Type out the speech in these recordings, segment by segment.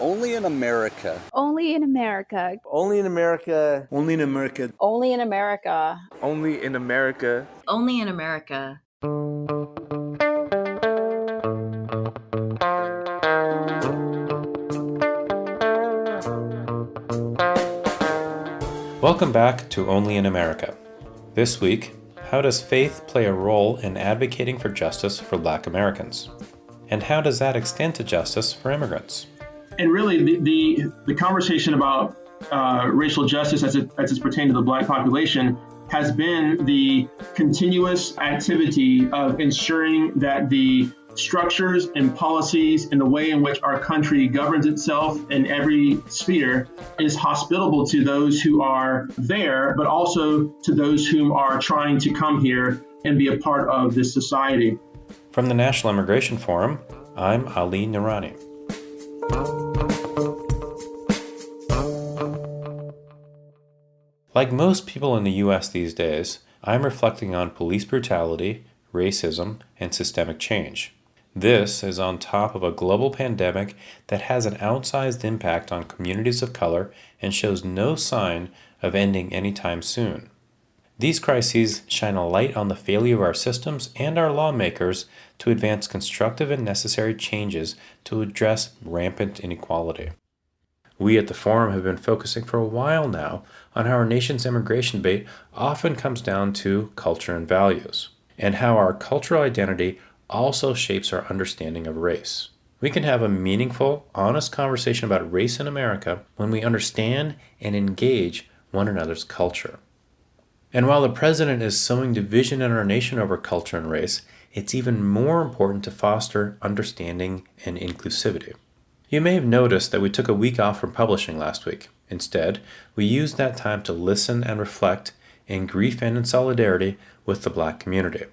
Only in America. Only in America. Only in America. Only in America. Only in America. Only in America. Only in America. Welcome back to Only in America. This week, how does faith play a role in advocating for justice for Black Americans? And how does that extend to justice for immigrants? And really, the conversation about racial justice as it's pertained to the Black population has been the continuous activity of ensuring that the structures and policies and the way in which our country governs itself in every sphere is hospitable to those who are there, but also to those whom are trying to come here and be a part of this society. From the National Immigration Forum, I'm Ali Noorani. Like most people in the U.S. these days, I'm reflecting on police brutality, racism, and systemic change. This is on top of a global pandemic that has an outsized impact on communities of color and shows no sign of ending anytime soon. These crises shine a light on the failure of our systems and our lawmakers to advance constructive and necessary changes to address rampant inequality. We at the Forum have been focusing for a while now on how our nation's immigration debate often comes down to culture and values, and how our cultural identity also shapes our understanding of race. We can have a meaningful, honest conversation about race in America when we understand and engage one another's culture. And while the president is sowing division in our nation over culture and race, it's even more important to foster understanding and inclusivity. You may have noticed that we took a week off from publishing last week. Instead, we used that time to listen and reflect in grief and in solidarity with the Black community.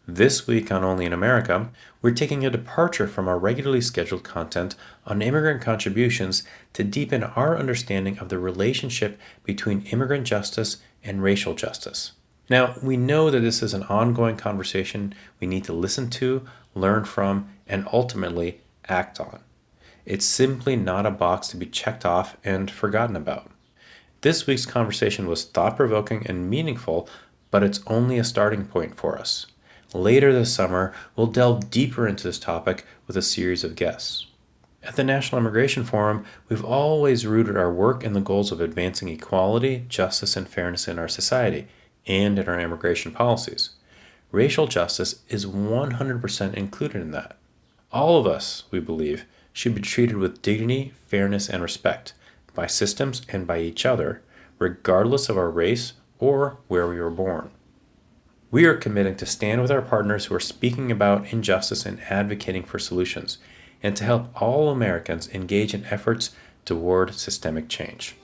This week on Only in America, we're taking a departure from our regularly scheduled content on immigrant contributions to deepen our understanding of the relationship between immigrant justice and racial justice. Now, we know that this is an ongoing conversation we need to listen to, learn from, and ultimately act on. It's simply not a box to be checked off and forgotten about. This week's conversation was thought-provoking and meaningful, but it's only a starting point for us. Later this summer, we'll delve deeper into this topic with a series of guests. At the National Immigration Forum, we've always rooted our work in the goals of advancing equality, justice, and fairness in our society and in our immigration policies. Racial justice is 100% included in that. All of us, we believe, should be treated with dignity, fairness, and respect by systems and by each other, regardless of our race or where we were born. We are committing to stand with our partners who are speaking about injustice and advocating for solutions, and to help all Americans engage in efforts toward systemic change.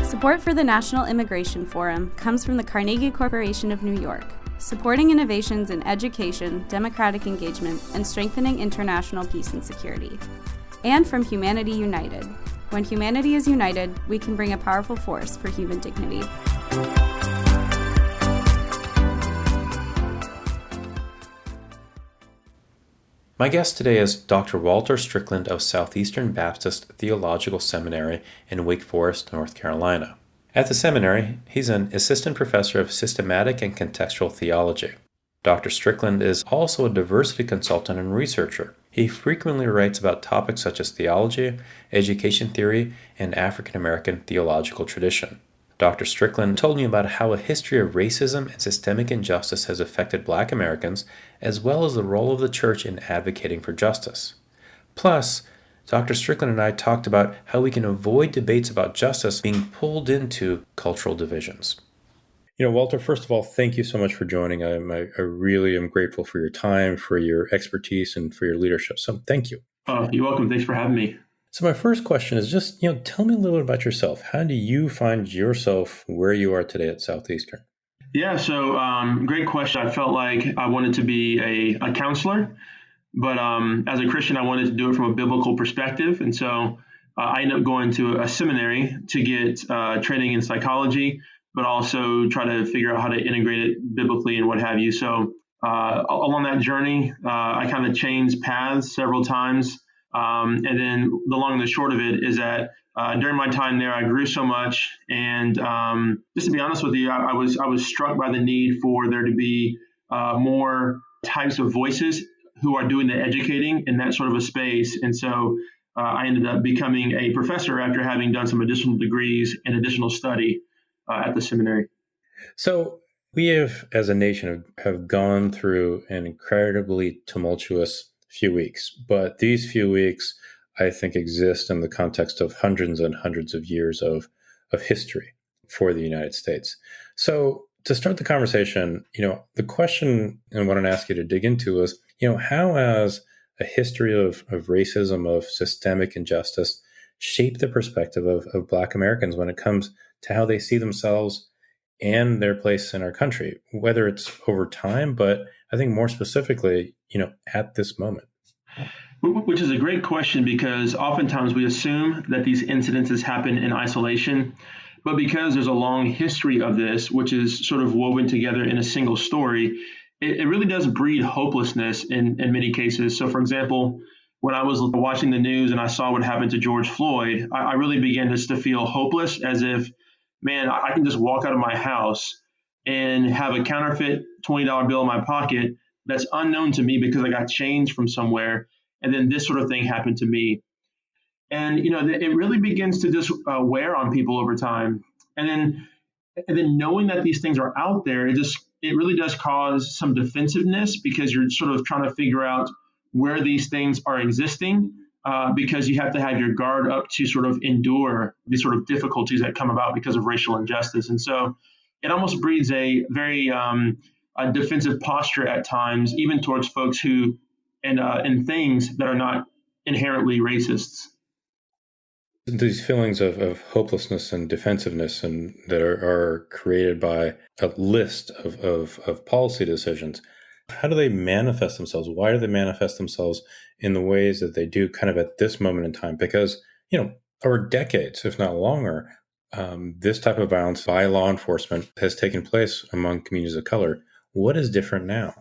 Support for the National Immigration Forum comes from the Carnegie Corporation of New York, supporting innovations in education, democratic engagement, and strengthening international peace and security. And from Humanity United. When humanity is united, we can bring a powerful force for human dignity. My guest today is Dr. Walter Strickland of Southeastern Baptist Theological Seminary in Wake Forest, North Carolina. At the seminary, he's an assistant professor of systematic and contextual theology. Dr. Strickland is also a diversity consultant and researcher. He frequently writes about topics such as theology, education theory, and African American theological tradition. Dr. Strickland told me about how a history of racism and systemic injustice has affected Black Americans, as well as the role of the church in advocating for justice. Plus, Dr. Strickland and I talked about how we can avoid debates about justice being pulled into cultural divisions. Walter, first of all, thank you so much for joining. I really am grateful for your time, for your expertise, and for your leadership. So thank you. You're welcome. Thanks for having me. So my first question is just, tell me a little bit about yourself. How do you find yourself where you are today at Southeastern? Yeah, so great question. I felt like I wanted to be a counselor, but as a Christian, I wanted to do it from a biblical perspective. And so I ended up going to a seminary to get training in psychology. but also try to figure out how to integrate it biblically and what have you. So along that journey, I kind of changed paths several times. And then the long and the short of it is that during my time there, I grew so much. And just to be honest with you, I was struck by the need for there to be more types of voices who are doing the educating in that sort of a space. And so I ended up becoming a professor after having done some additional degrees and additional study at the seminary. So we have, as a nation, have gone through an incredibly tumultuous few weeks, but these few weeks, I think, exist in the context of hundreds and hundreds of years of history for the United States. So to start the conversation, the question I want to ask you to dig into is, how has a history of racism, of systemic injustice, shaped the perspective of Black Americans when it comes to how they see themselves and their place in our country, whether it's over time, but I think more specifically, at this moment? Which is a great question, because oftentimes we assume that these incidences happen in isolation. But because there's a long history of this, which is sort of woven together in a single story, it really does breed hopelessness in many cases. So, for example, when I was watching the news and I saw what happened to George Floyd, I really began just to feel hopeless, as if, man, I can just walk out of my house and have a counterfeit $20 bill in my pocket that's unknown to me because I got change from somewhere. And then this sort of thing happened to me. And, it really begins to just wear on people over time. And then knowing that these things are out there, it really does cause some defensiveness, because you're sort of trying to figure out where these things are existing, because you have to have your guard up to sort of endure these sort of difficulties that come about because of racial injustice. And so it almost breeds a very a defensive posture at times, even towards folks who and things that are not inherently racists. These feelings of hopelessness and defensiveness and that are created by a list of policy decisions, how do they manifest themselves? Why do they manifest themselves in the ways that they do kind of at this moment in time? Because, over decades, if not longer, this type of violence by law enforcement has taken place among communities of color. What is different now?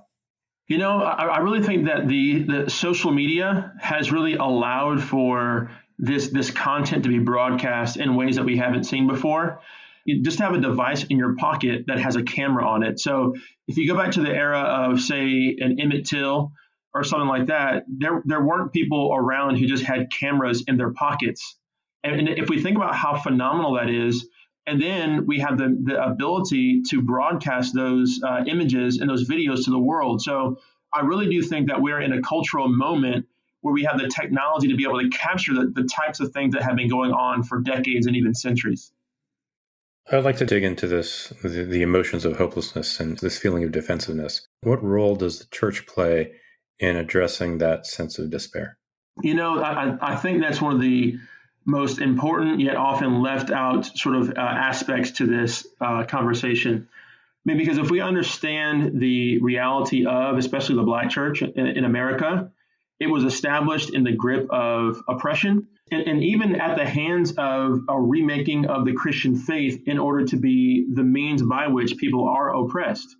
I really think that the social media has really allowed for this content to be broadcast in ways that we haven't seen before. You just have a device in your pocket that has a camera on it. So if you go back to the era of, say, an Emmett Till or something like that, there weren't people around who just had cameras in their pockets. And if we think about how phenomenal that is, and then we have the ability to broadcast those images and those videos to the world. So I really do think that we're in a cultural moment where we have the technology to be able to capture the types of things that have been going on for decades and even centuries. I'd like to dig into this, the emotions of hopelessness and this feeling of defensiveness. What role does the church play in addressing that sense of despair? I think that's one of the most important yet often left out sort of aspects to this conversation. Because if we understand the reality of, especially the Black church in America, it was established in the grip of oppression and even at the hands of a remaking of the Christian faith in order to be the means by which people are oppressed.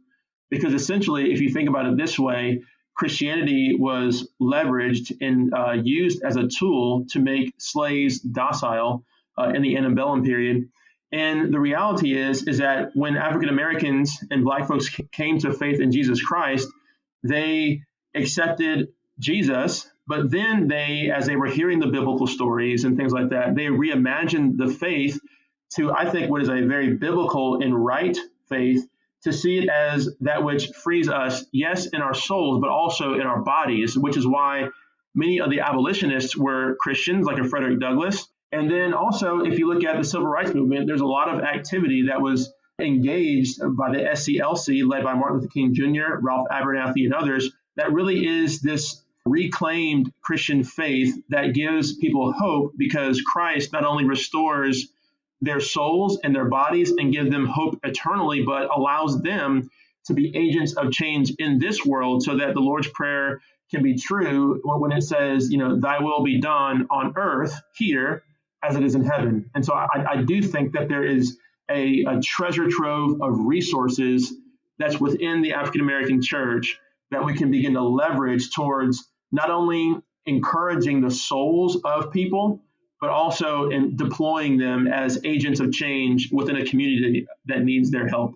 Because essentially, if you think about it this way, Christianity was leveraged and used as a tool to make slaves docile in the antebellum period. And the reality is that when African Americans and Black folks came to faith in Jesus Christ, they accepted Jesus, but then as they were hearing the biblical stories and things like that, they reimagined the faith to, I think, what is a very biblical and right faith, to see it as that which frees us, yes, in our souls, but also in our bodies, which is why many of the abolitionists were Christians, like a Frederick Douglass. And then also, if you look at the civil rights movement, there's a lot of activity that was engaged by the SCLC, led by Martin Luther King Jr., Ralph Abernathy, and others, that really is this reclaimed Christian faith that gives people hope, because Christ not only restores their souls and their bodies and give them hope eternally, but allows them to be agents of change in this world, so that the Lord's Prayer can be true when it says, thy will be done on earth here as it is in heaven. And so I do think that there is a treasure trove of resources that's within the African American church that we can begin to leverage towards not only encouraging the souls of people, but also in deploying them as agents of change within a community that needs their help.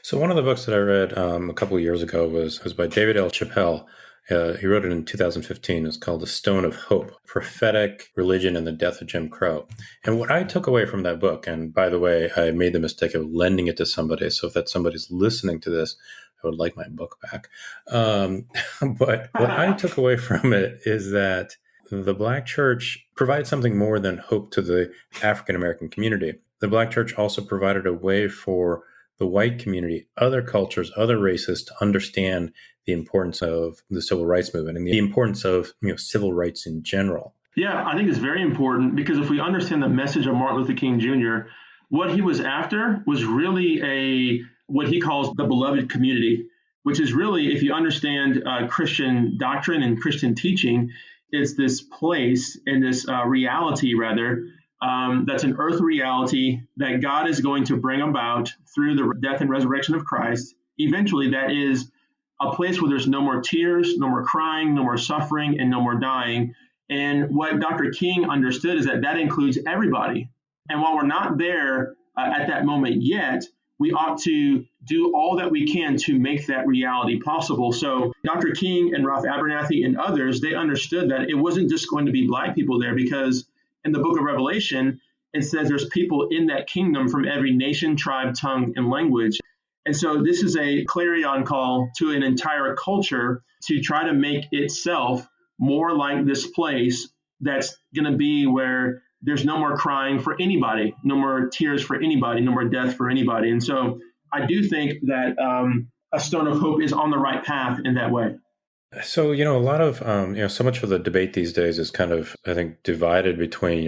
So one of the books that I read a couple of years ago was by David L. Chappelle. He wrote it in 2015. It's called The Stone of Hope, Prophetic, Religion, and the Death of Jim Crow. And what I took away from that book, and by the way, I made the mistake of lending it to somebody. So if that somebody's listening to this, I would like my book back. But what I took away from it is that the Black church provides something more than hope to the African American community. The Black church also provided a way for the white community, other cultures, other races to understand the importance of the civil rights movement and the importance of civil rights in general. Yeah, I think it's very important because if we understand the message of Martin Luther King Jr., what he was after was really what he calls the beloved community, which is really, if you understand Christian doctrine and Christian teaching, it's this place and this reality, rather, that's an earth reality that God is going to bring about through the death and resurrection of Christ. Eventually, that is a place where there's no more tears, no more crying, no more suffering, and no more dying. And what Dr. King understood is that includes everybody. And while we're not there at that moment yet, we ought to do all that we can to make that reality possible. So Dr. King and Ralph Abernathy and others, they understood that it wasn't just going to be Black people there, because in the book of Revelation, it says there's people in that kingdom from every nation, tribe, tongue, and language. And so this is a clarion call to an entire culture to try to make itself more like this place that's going to be where there's no more crying for anybody, no more tears for anybody, no more death for anybody. And so I do think that a Stone of Hope is on the right path in that way. So, a lot of, so much of the debate these days is kind of, I think, divided between,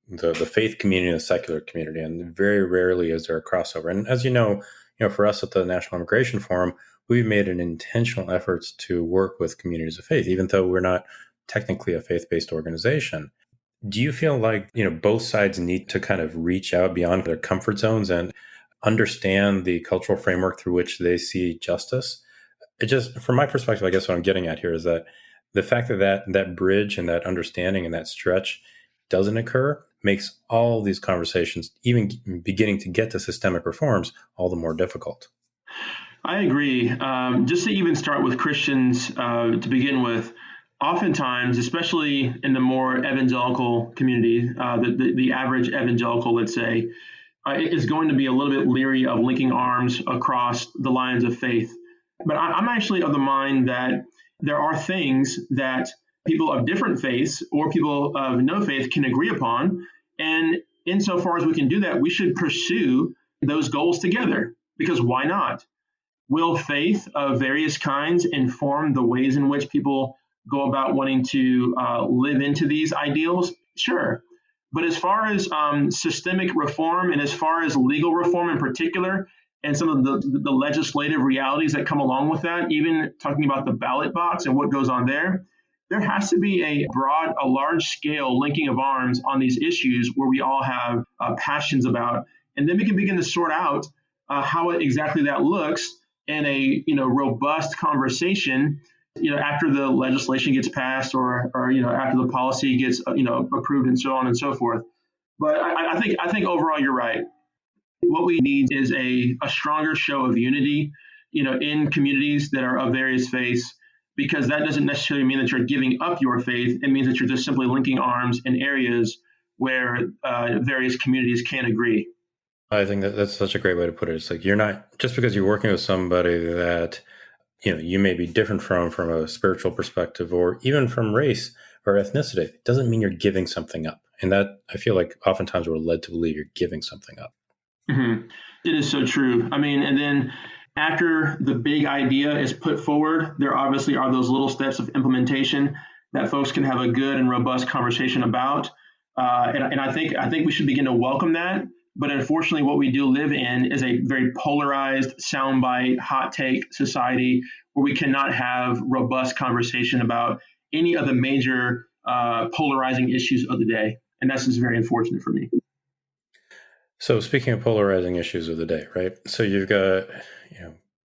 the faith community and the secular community. And very rarely is there a crossover. And as you know, for us at the National Immigration Forum, we've made an intentional efforts to work with communities of faith, even though we're not technically a faith-based organization. Do you feel like, both sides need to kind of reach out beyond their comfort zones and understand the cultural framework through which they see justice? It just, from my perspective, I guess what I'm getting at here is that the fact that bridge and that understanding and that stretch doesn't occur makes all these conversations, even beginning to get to systemic reforms, all the more difficult. I agree. Just to even start with Christians to begin with, oftentimes, especially in the more evangelical community, the average evangelical, let's say, is going to be a little bit leery of linking arms across the lines of faith. But I'm actually of the mind that there are things that people of different faiths or people of no faith can agree upon. And insofar as we can do that, we should pursue those goals together, because why not? Will faith of various kinds inform the ways in which people go about wanting to live into these ideals? Sure. But as far as systemic reform and as far as legal reform in particular, and some of the legislative realities that come along with that, even talking about the ballot box and what goes on there has to be a large scale linking of arms on these issues where we all have passions about. And then we can begin to sort out how exactly that looks in a robust conversation, after the legislation gets passed or after the policy gets approved and so on and so forth. But I think overall you're right. What we need is a stronger show of unity, in communities that are of various faiths, because that doesn't necessarily mean that you're giving up your faith. It means that you're just simply linking arms in areas where various communities can't agree. I think that's such a great way to put it. It's like, you're not, just because you're working with somebody that, you may be different from a spiritual perspective or even from race or ethnicity, it doesn't mean you're giving something up. And that, I feel like oftentimes we're led to believe you're giving something up. Mm-hmm. It is so true. I mean, and then after the big idea is put forward, there obviously are those little steps of implementation that folks can have a good and robust conversation about. And I think we should begin to welcome that. But unfortunately, what we do live in is a very polarized, soundbite, hot take society where we cannot have robust conversation about any of the major polarizing issues of the day. And that's just very unfortunate for me. So speaking of polarizing issues of the day, right? So you've got,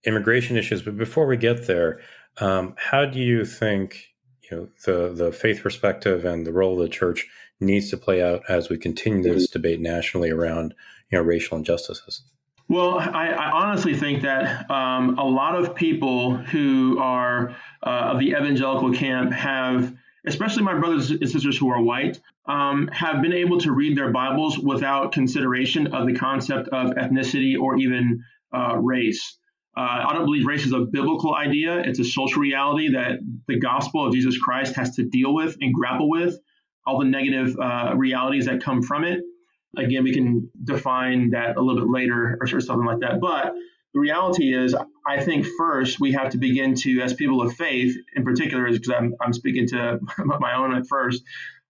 immigration issues, but before we get there, how do you think, the faith perspective and the role of the church needs to play out as we continue this debate nationally around, racial injustices? Well, I honestly think that a lot of people who are of the evangelical camp have, especially my brothers and sisters who are white, have been able to read their Bibles without consideration of the concept of ethnicity or even race. I don't believe race is a biblical idea. It's a social reality that the gospel of Jesus Christ has to deal with and grapple with, all the negative realities that come from it. Again, we can define that a little bit later or something like that. But the reality is, I think first we have to begin to, as people of faith in particular, is because I'm speaking to my own at first.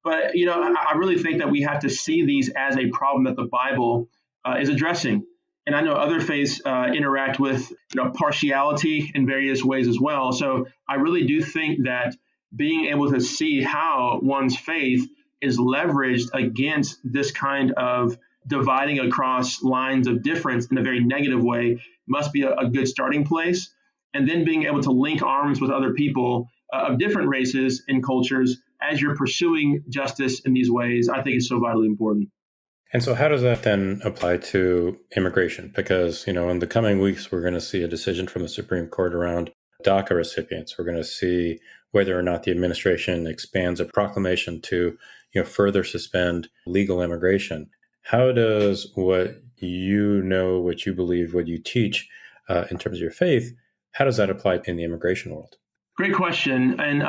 But, I really think that we have to see these as a problem that the Bible is addressing. And I know other faiths interact with partiality in various ways as well. So I really do think that being able to see how one's faith is leveraged against this kind of dividing across lines of difference in a very negative way must be a good starting place. And then being able to link arms with other people of different races and cultures as you're pursuing justice in these ways, I think is so vitally important. And so how does that then apply to immigration? Because, in the coming weeks, we're going to see a decision from the Supreme Court around DACA recipients. We're going to see whether or not the administration expands a proclamation to further suspend legal immigration. How does what you know, what you believe, what you teach in terms of your faith, how does that apply in the immigration world? Great question. And,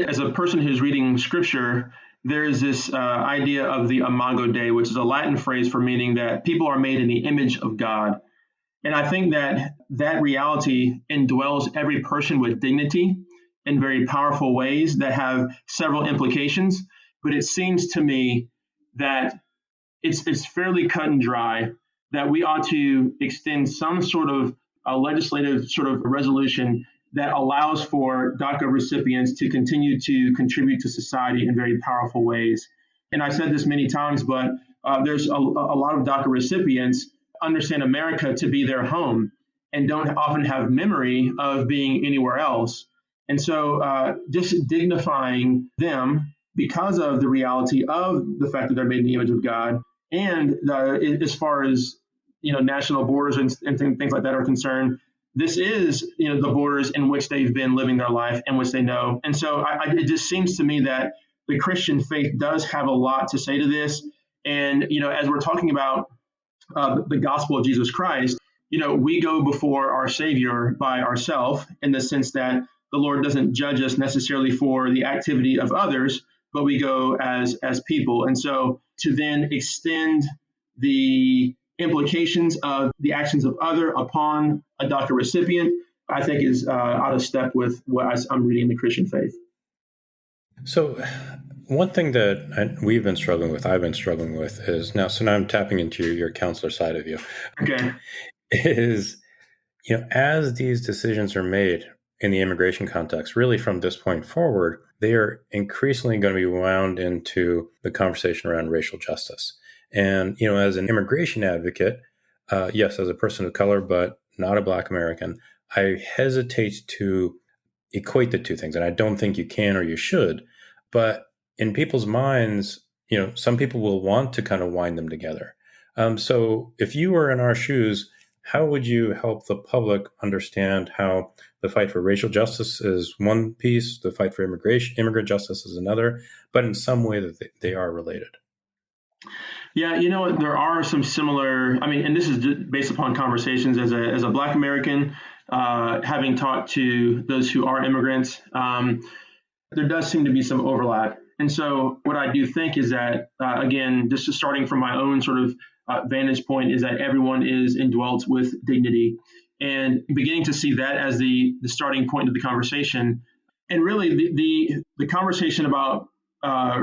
as a person who's reading scripture, there is this idea of the imago Dei, which is a Latin phrase for meaning that people are made in the image of God. And I think that reality indwells every person with dignity in very powerful ways that have several implications. But it seems to me that it's fairly cut and dry that we ought to extend some sort of a legislative sort of resolution that allows for DACA recipients to continue to contribute to society in very powerful ways. And I've said this many times, but there's a lot of DACA recipients understand America to be their home and don't often have memory of being anywhere else. And so just dignifying them because of the reality of the fact that they're made in the image of God, and as far as national borders and things like that are concerned, this is the borders in which they've been living their life and which they know. And so it just seems to me that the Christian faith does have a lot to say to this. And as we're talking about the gospel of Jesus Christ, we go before our Savior by ourselves in the sense that the Lord doesn't judge us necessarily for the activity of others, but we go as people. And so to then extend the implications of the actions of other upon a DACA recipient, I think is out of step with what I'm reading in the Christian faith. So one thing that I've been struggling with is now I'm tapping into your counselor side of you. Okay. Is, as these decisions are made in the immigration context, really from this point forward, they are increasingly going to be wound into the conversation around racial justice. And, as an immigration advocate, yes, as a person of color, but not a Black American, I hesitate to equate the two things. And I don't think you can or you should. But in people's minds, some people will want to kind of wind them together. So if you were in our shoes, how would you help the public understand how the fight for racial justice is one piece, the fight for immigrant justice is another, but in some way that they are related? Yeah, there are some similar, and this is based upon conversations as a Black American, having talked to those who are immigrants, there does seem to be some overlap. And so what I do think is that, again, just starting from my own sort of vantage point, is that everyone is indwelt with dignity, and beginning to see that as the starting point of the conversation. And really the conversation about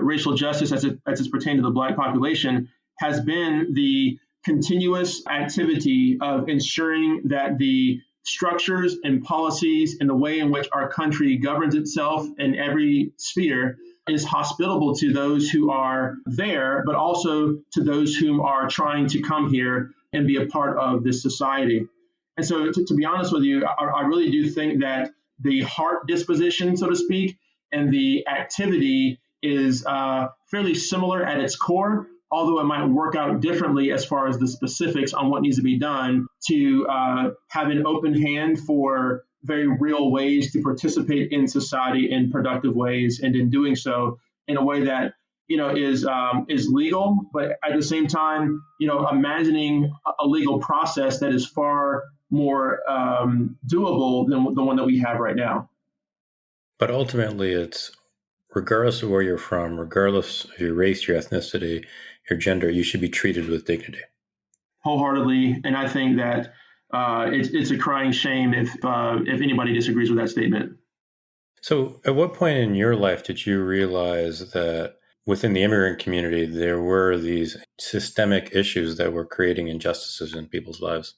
racial justice as it's pertained to the Black population has been the continuous activity of ensuring that the structures and policies and the way in which our country governs itself in every sphere is hospitable to those who are there, but also to those whom are trying to come here and be a part of this society. And so, to be honest with you, I really do think that the heart disposition, so to speak, and the activity is fairly similar at its core, although it might work out differently as far as the specifics on what needs to be done to have an open hand for very real ways to participate in society in productive ways, and in doing so in a way that is legal, but at the same time, imagining a legal process that is far more doable than the one that we have right now. But ultimately, it's regardless of where you're from, regardless of your race, your ethnicity, your gender, you should be treated with dignity. Wholeheartedly, and I think that it's a crying shame if anybody disagrees with that statement. So at what point in your life did you realize that within the immigrant community, there were these systemic issues that were creating injustices in people's lives?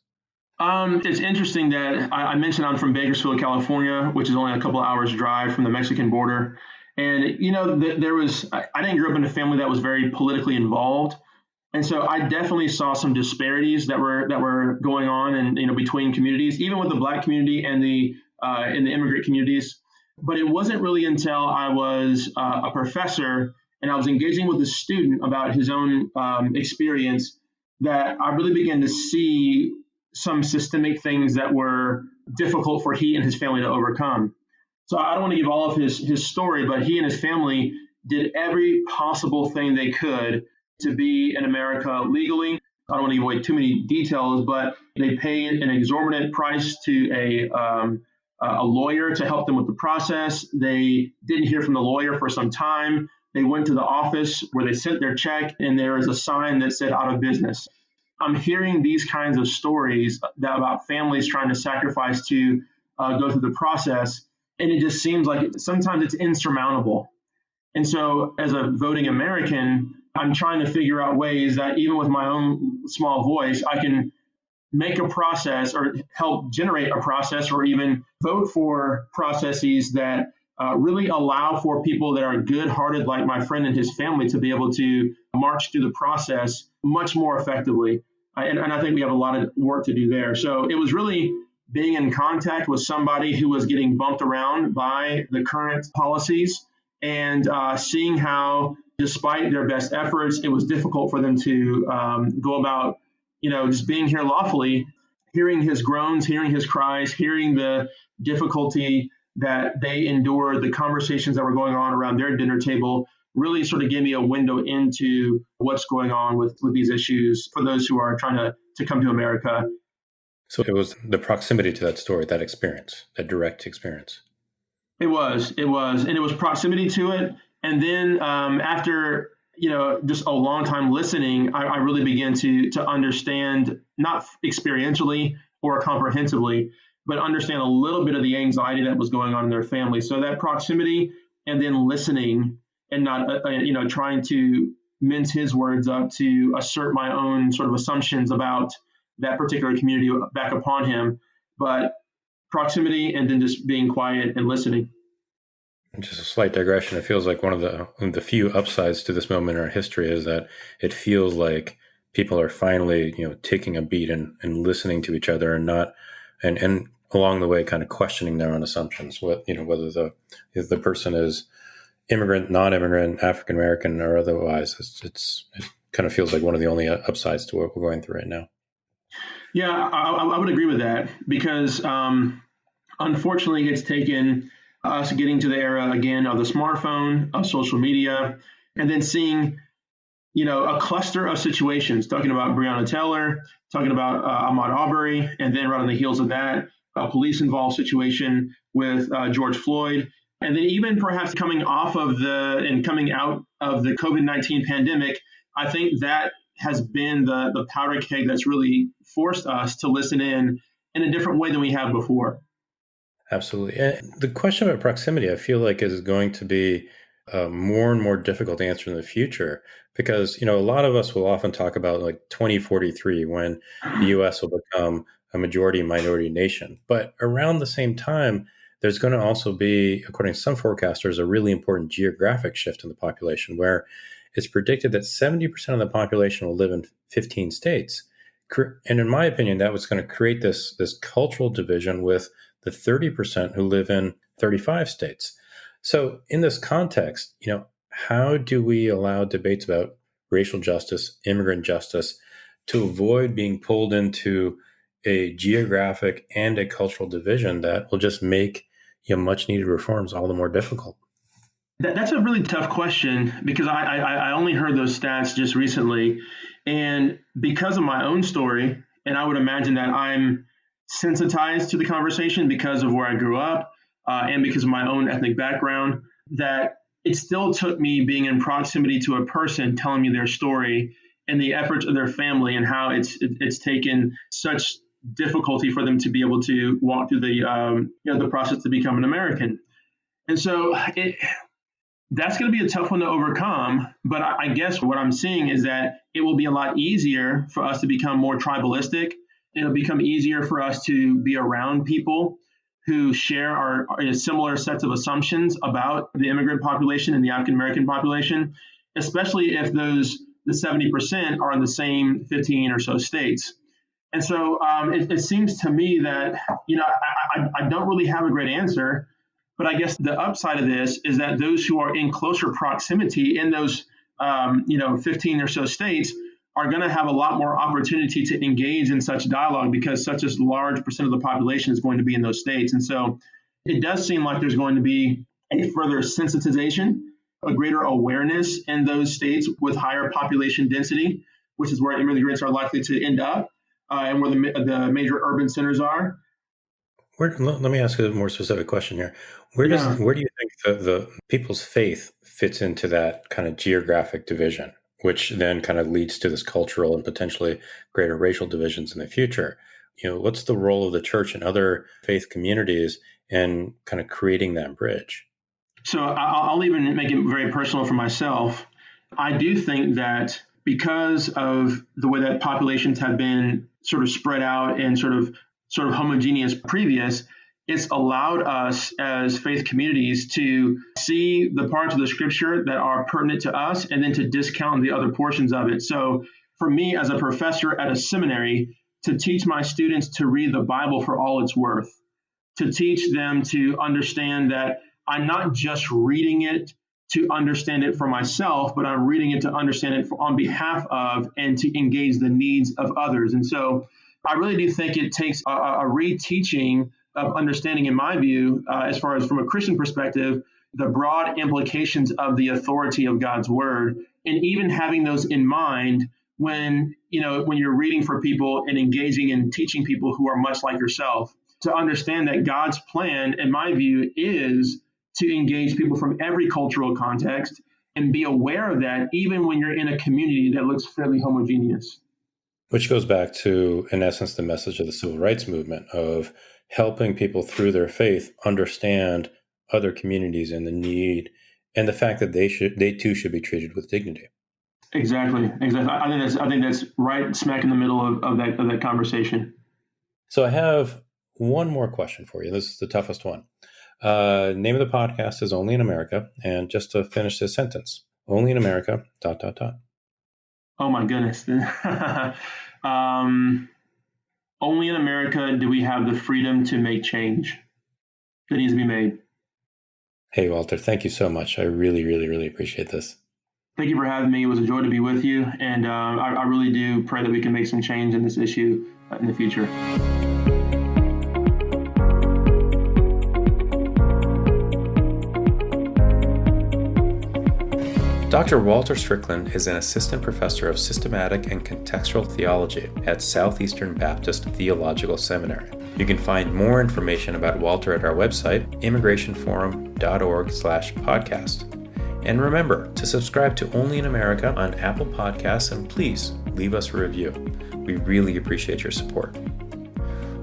It's interesting that I mentioned I'm from Bakersfield, California, which is only a couple of hours drive from the Mexican border. And, I didn't grow up in a family that was very politically involved. And so I definitely saw some disparities that were going on and between communities, even with the Black community and in the immigrant communities. But it wasn't really until I was a professor and I was engaging with a student about his own experience that I really began to see some systemic things that were difficult for he and his family to overcome. So I don't want to give all of his story, but he and his family did every possible thing they could to be in America legally. I don't want to give away too many details, but they paid an exorbitant price to a lawyer to help them with the process. They didn't hear from the lawyer for some time. They went to the office where they sent their check, and there was a sign that said out of business. I'm hearing these kinds of stories about families trying to sacrifice to go through the process, and it just seems like sometimes it's insurmountable. And so as a voting American, I'm trying to figure out ways that even with my own small voice, I can make a process or help generate a process or even vote for processes that really allow for people that are good-hearted like my friend and his family to be able to march through the process much more effectively. And I think we have a lot of work to do there. So it was really being in contact with somebody who was getting bumped around by the current policies and seeing how, despite their best efforts, it was difficult for them to go about, just being here lawfully, hearing his groans, hearing his cries, hearing the difficulty that they endured, the conversations that were going on around their dinner table, really sort of gave me a window into what's going on with these issues for those who are trying to come to America. So it was the proximity to that story, that experience, that direct experience. It was, and it was proximity to it. And then after, just a long time listening, I really began to understand, not experientially or comprehensively, but understand a little bit of the anxiety that was going on in their family. So that proximity and then listening and not, trying to mince his words up to assert my own sort of assumptions about that particular community back upon him, but proximity and then just being quiet and listening. Just a slight digression. It feels like one of the few upsides to this moment in our history is that it feels like people are finally, taking a beat and listening to each other and not, and along the way, kind of questioning their own assumptions. Whether the person is immigrant, non-immigrant, African American, or otherwise, it kind of feels like one of the only upsides to what we're going through right now. Yeah, I would agree with that because unfortunately, it's taken us getting to the era again of the smartphone, of social media, and then seeing, a cluster of situations, talking about Breonna Taylor, talking about Ahmaud Arbery, and then right on the heels of that, a police-involved situation with George Floyd, and then even perhaps coming out of the COVID-19 pandemic. I think that has been the powder keg that's really forced us to listen in a different way than we have before. Absolutely. And the question about proximity, I feel like, is going to be more and more difficult to answer in the future because, a lot of us will often talk about like 2043 when the U.S. will become a majority minority nation. But around the same time, there's going to also be, according to some forecasters, a really important geographic shift in the population where it's predicted that 70% of the population will live in 15 states. And in my opinion, that was going to create this cultural division with the 30% who live in 35 states. So in this context, how do we allow debates about racial justice, immigrant justice, to avoid being pulled into a geographic and a cultural division that will just make much needed reforms all the more difficult? That's a really tough question because I only heard those stats just recently. And because of my own story, and I would imagine that I'm sensitized to the conversation because of where I grew up and because of my own ethnic background, that it still took me being in proximity to a person telling me their story and the efforts of their family and how it's taken such difficulty for them to be able to walk through the process to become an American. And so that's going to be a tough one to overcome. But I guess what I'm seeing is that it will be a lot easier for us to become more tribalistic. It'll become easier for us to be around people who share our similar sets of assumptions about the immigrant population and the African American population, especially if the 70% are in the same 15 or so states. And so it seems to me that, I don't really have a great answer, but I guess the upside of this is that those who are in closer proximity in those, 15 or so states are going to have a lot more opportunity to engage in such dialogue because such a large percent of the population is going to be in those states. And so it does seem like there's going to be a further sensitization, a greater awareness in those states with higher population density, which is where immigrants are likely to end up. And where the major urban centers are. Let me ask a more specific question here. Where do you think the people's faith fits into that kind of geographic division, which then kind of leads to this cultural and potentially greater racial divisions in the future? What's the role of the church and other faith communities in kind of creating that bridge? So I'll even make it very personal for myself. I do think that because of the way that populations have been sort of spread out and sort of homogeneous previous, it's allowed us as faith communities to see the parts of the scripture that are pertinent to us and then to discount the other portions of it. So for me as a professor at a seminary, to teach my students to read the Bible for all it's worth, to teach them to understand that I'm not just reading it to understand it for myself, but I'm reading it to understand it on behalf of and to engage the needs of others. And so I really do think it takes a reteaching of understanding, in my view, as far as from a Christian perspective, the broad implications of the authority of God's word, and even having those in mind when you're reading for people and engaging and teaching people who are much like yourself, to understand that God's plan, in my view, is to engage people from every cultural context and be aware of that even when you're in a community that looks fairly homogeneous. Which goes back to, in essence, the message of the civil rights movement of helping people through their faith understand other communities and the need and the fact that they too should be treated with dignity. Exactly. I think that's right smack in the middle of that conversation. So I have one more question for you. This is the toughest one. Name of the podcast is Only in America. And just to finish this sentence, Only in America, ... Oh my goodness. Only in America do we have the freedom to make change that needs to be made. Hey, Walter, thank you so much. I really, really, really appreciate this. Thank you for having me. It was a joy to be with you. And I really do pray that we can make some change in this issue in the future. Dr. Walter Strickland is an assistant professor of systematic and contextual theology at Southeastern Baptist Theological Seminary. You can find more information about Walter at our website, immigrationforum.org/podcast. And remember to subscribe to Only in America on Apple Podcasts and please leave us a review. We really appreciate your support.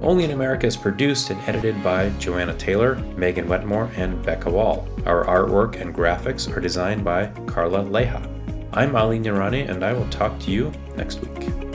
Only in America is produced and edited by Joanna Taylor, Megan Wetmore, and Becca Wall. Our artwork and graphics are designed by Carla Leha. I'm Ali Nirani, and I will talk to you next week.